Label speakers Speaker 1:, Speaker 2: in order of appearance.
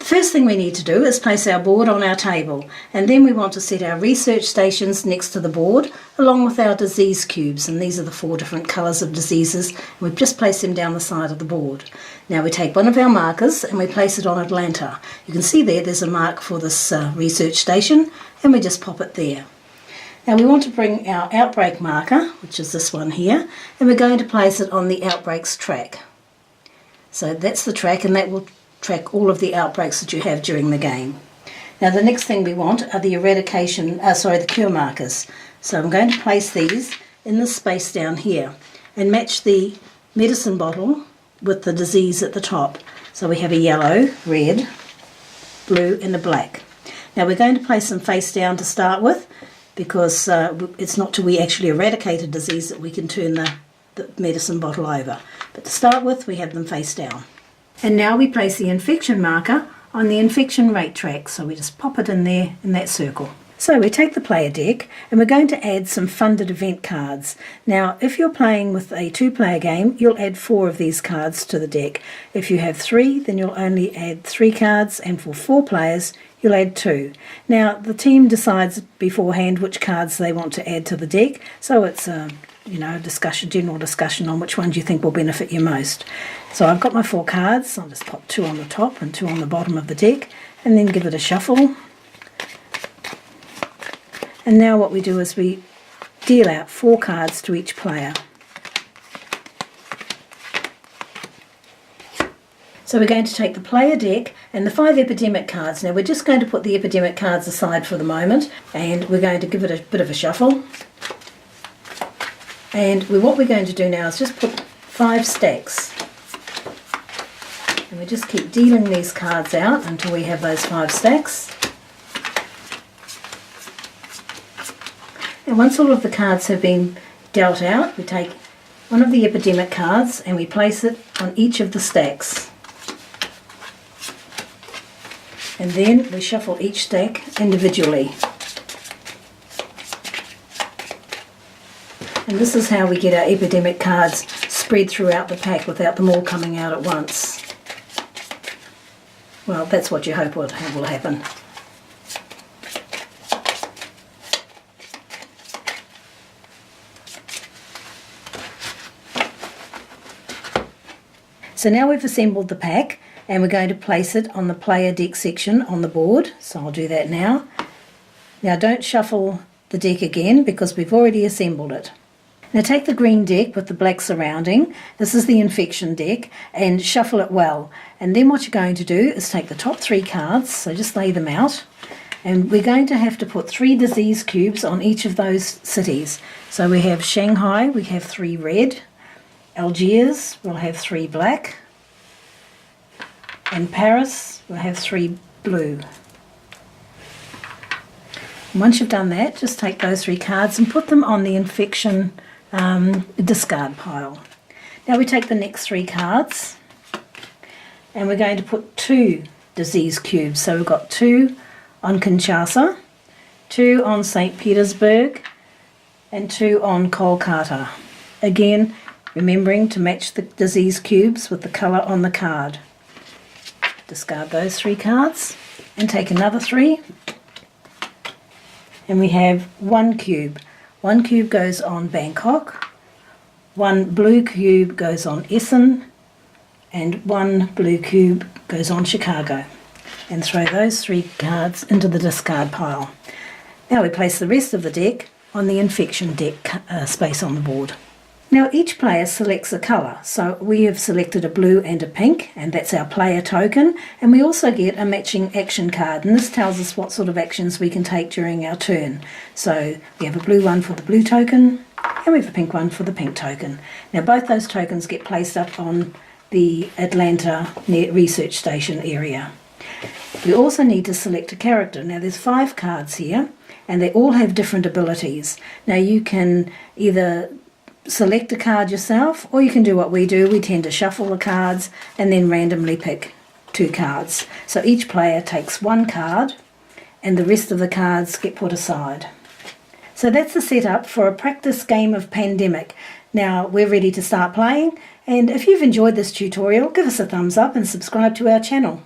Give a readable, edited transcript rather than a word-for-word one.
Speaker 1: First thing we need to do is place our board on our table, and then we want to set our research stations next to the board along with our disease cubes, and these are the 4 different colours of diseases. We've just placed them down the side of the board. Now we take one of our markers and we place it on Atlanta. You can see there's a mark for this research station, and we just pop it there. Now we want to bring our outbreak marker, which is this one here, and we're going to place it on the outbreaks track. So that's the track, and that will track all of the outbreaks that you have during the game. Now the next thing we want are the the cure markers. So I'm going to place these in the space down here and match the medicine bottle with the disease at the top. So we have a yellow, red, blue and a black. Now we're going to place them face down to start with, because it's not till we actually eradicate a disease that we can turn the medicine bottle over. But to start with, we have them face down. And now we place the infection marker on the infection rate track, so we just pop it in there in that circle. So we take the player deck and we're going to add some funded event cards. Now if you're playing with a 2-player game, you'll add 4 of these cards to the deck. If you have 3, then you'll only add 3 cards, and for 4 players you'll add 2. Now the team decides beforehand which cards they want to add to the deck, so it's a general discussion on which ones you think will benefit you most. So I've got my 4 cards. I'll just pop 2 on the top and 2 on the bottom of the deck, and then give it a shuffle. And now what we do is we deal out 4 cards to each player. So we're going to take the player deck and the 5 epidemic cards. Now we're just going to put the epidemic cards aside for the moment, and we're going to give it a bit of a shuffle. And what we're going to do now is just put 5 stacks. And we just keep dealing these cards out until we have those 5 stacks. And once all of the cards have been dealt out, we take one of the epidemic cards and we place it on each of the stacks. And then we shuffle each stack individually. And this is how we get our epidemic cards spread throughout the pack without them all coming out at once. Well, that's what you hope will happen. So now we've assembled the pack, and we're going to place it on the player deck section on the board. So I'll do that now. Now don't shuffle the deck again, because we've already assembled it. Now take the green deck with the black surrounding, this is the infection deck, and shuffle it well. And then what you're going to do is take the top 3 cards, so just lay them out, and we're going to have to put 3 disease cubes on each of those cities. So we have Shanghai, we have 3 red, Algiers will have 3 black, and Paris will have 3 blue. And once you've done that, just take those 3 cards and put them on the infection discard pile. Now we take the next 3 cards and we're going to put 2 disease cubes. So we've got 2 on Kinshasa, 2 on St. Petersburg and 2 on Kolkata. Again, remembering to match the disease cubes with the colour on the card. Discard those 3 cards and take another 3. And we have 1 cube. 1 cube goes on Bangkok, 1 blue cube goes on Essen, and 1 blue cube goes on Chicago. And throw those 3 cards into the discard pile. Now we place the rest of the deck on the infection deck space on the board. Now each player selects a colour, so we have selected a blue and a pink, and that's our player token, and we also get a matching action card, and this tells us what sort of actions we can take during our turn. So we have a blue one for the blue token, and we have a pink one for the pink token. Now both those tokens get placed up on the Atlanta research station area. We also need to select a character. Now there's 5 cards here, and they all have different abilities. Now you can either select a card yourself, or you can do what we do. We tend to shuffle the cards and then randomly pick 2 cards. So each player takes 1 card and the rest of the cards get put aside. So that's the setup for a practice game of Pandemic. Now we're ready to start playing, and if you've enjoyed this tutorial, give us a thumbs up and subscribe to our channel.